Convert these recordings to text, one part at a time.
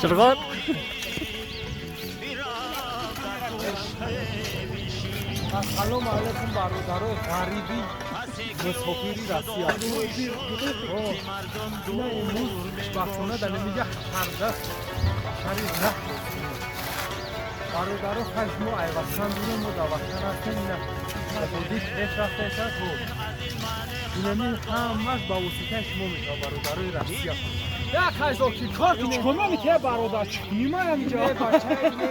چرا؟ سلام علیکم برادرای غریبی مسافری رسیا. اینا امروز خوشبختانه در نمیگه خردست شهری رفت برادرها خشم و ایوستان دونم و دوستان هستن. اینا بودی پیش رفته هست اینمی همش با وسیله شما میشه برادرای رسیا. یک هزار که کار کنه چکمه میکنه برادر چکنی ما هم اینجا بچه اینه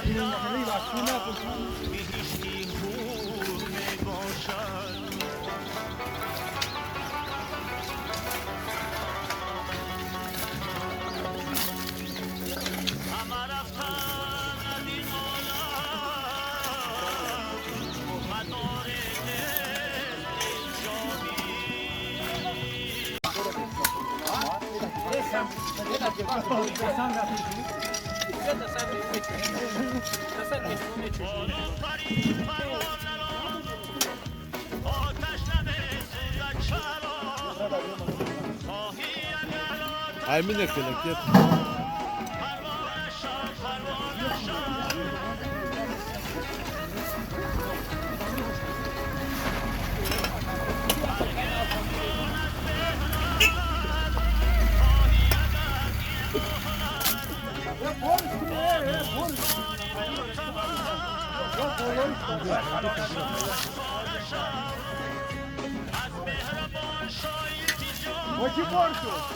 این خیلی وقتی نبودم Aymin kelek. Hoje morto.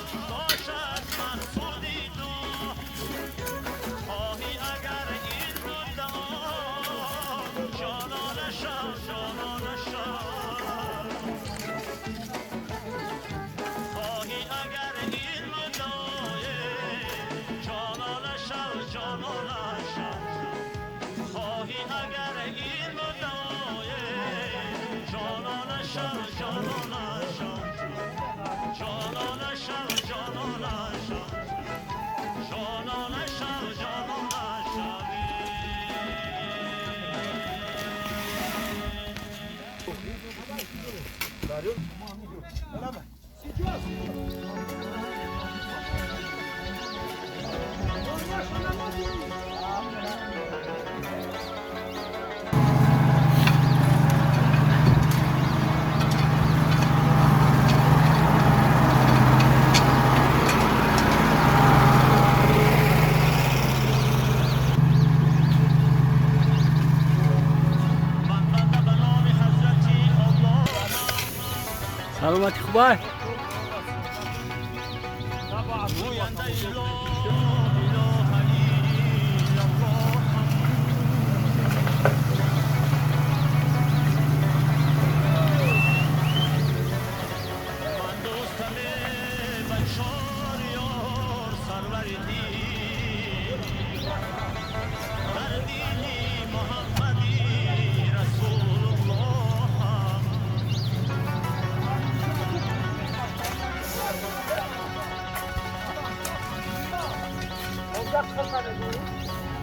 سلامتی خوبه؟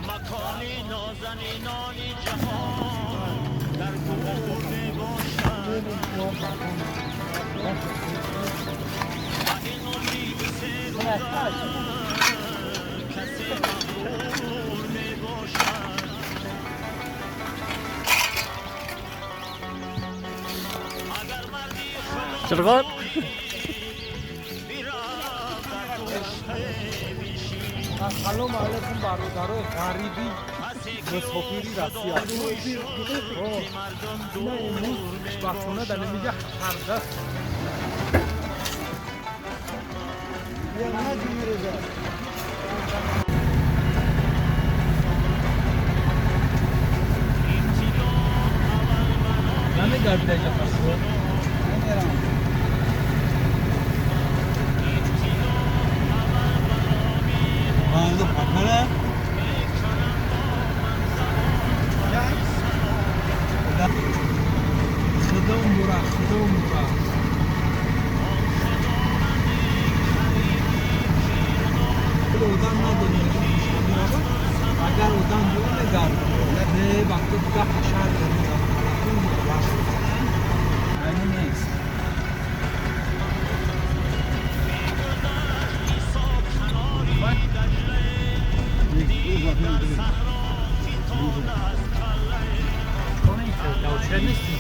مکانی نازنینانی جهان در گور میباشد و این لیبس روزن کسی مغرور میباشد اگر مردی چرا؟ سلام علیکم برادرای غریبی مسافری رسیا. اینا امروز خوشبختانه در نمیگه خردست اگر اودان دور نگار نه وقت دیگه خشار داریم. نوچه نیستی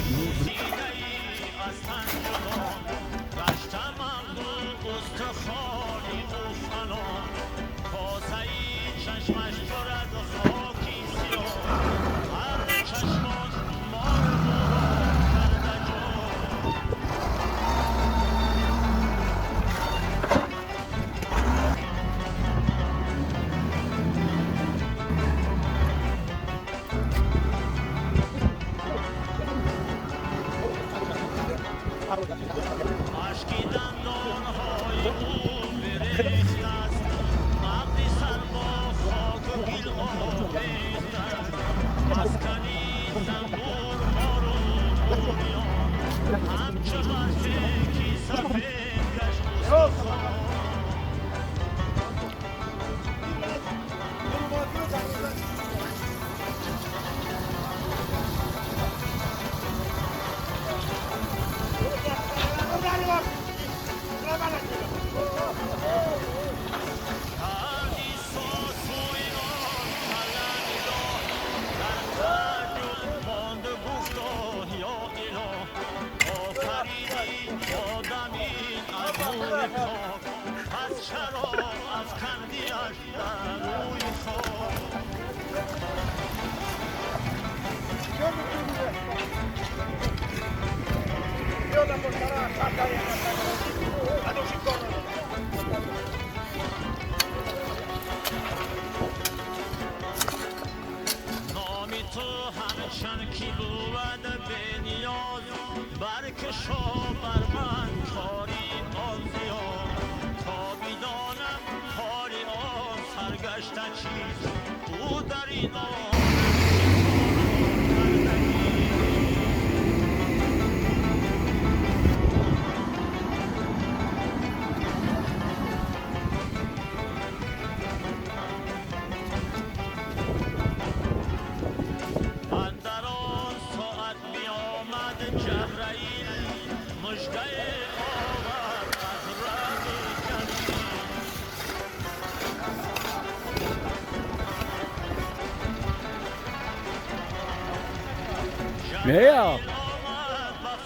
Ja.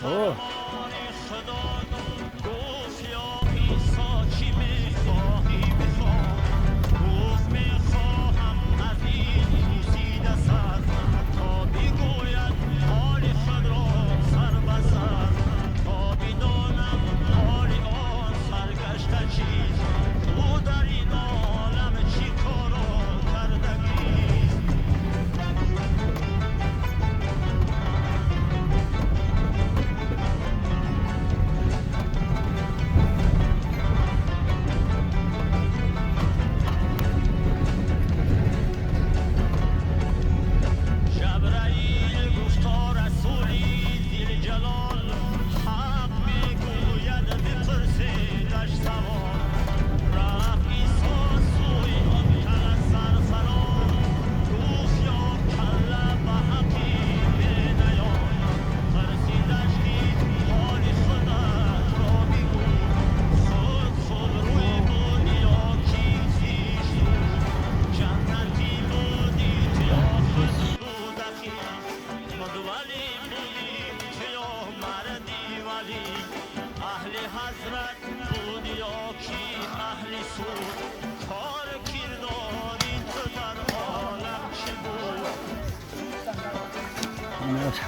Oh.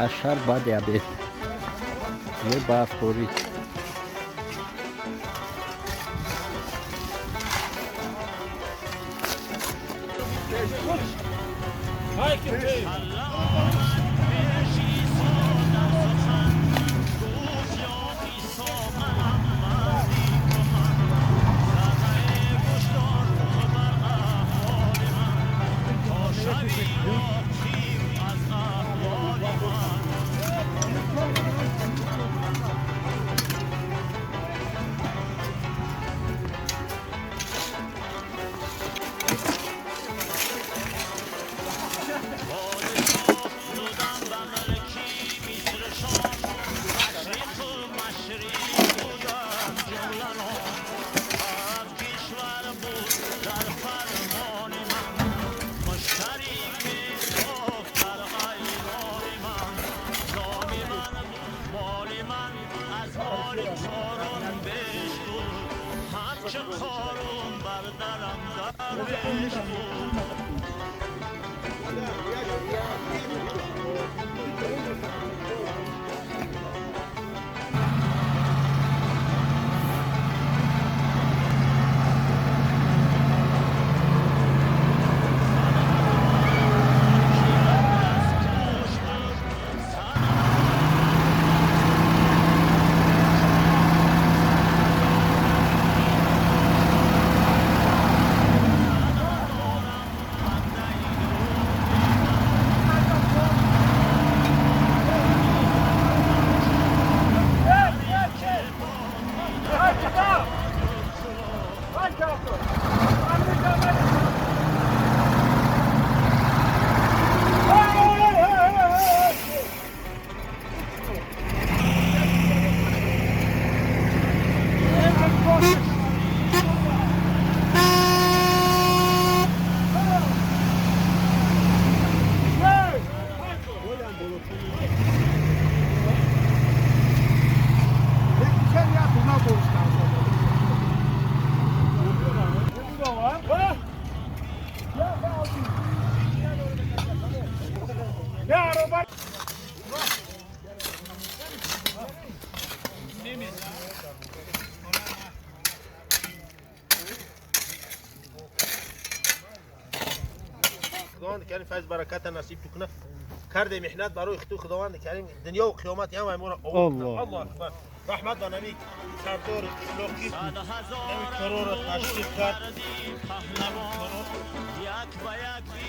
حشر باید یابید یه برخوری برابر خداوند کریم فیض برکت نصیب تو کنه کرده محنت برای تو خداوند کریم دنیا و قیامت هم ما الله. الله اکبر رحمت و نبی سردار لوکی نمی کرور تشریف کرد پهلوان یک به یک